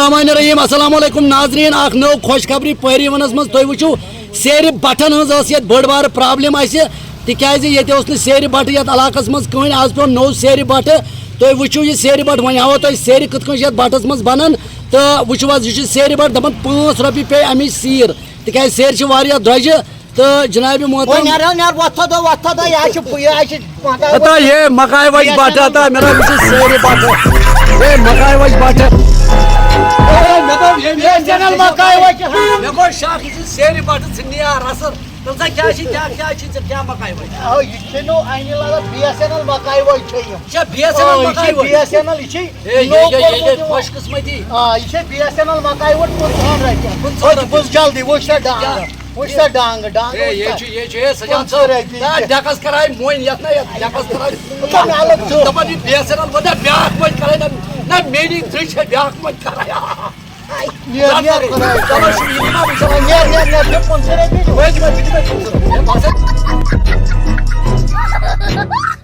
बिस्मिल्लाहिर्रहमानिर्रहीम अस्सलाम वालेकुम नाजरीन अख नौ खुशखबरी पहरी वनस मज तुम वो सेर बटन हज बड़ बार प्रॉब्लम ये सेर बट ये इलाकस मज कहीं आज पे नौ सेर बट तुम वो यह सेर बट वो हावो तुम सेर कत बटस मज बनान तो वो सेर बट दपान 5 रपी पे अमिच सीर तिक सेर द्रज तो जनाब मोहतरम ये मकाई वज बट मेरा सेर बट ये मकाई वज बट सेर बट रसर क्या मकाई खुशकिस्मती जल्दी वो डांग डकस कराए मोइन डकस ना मेरी दृश्य ब्याह मत कराया चलो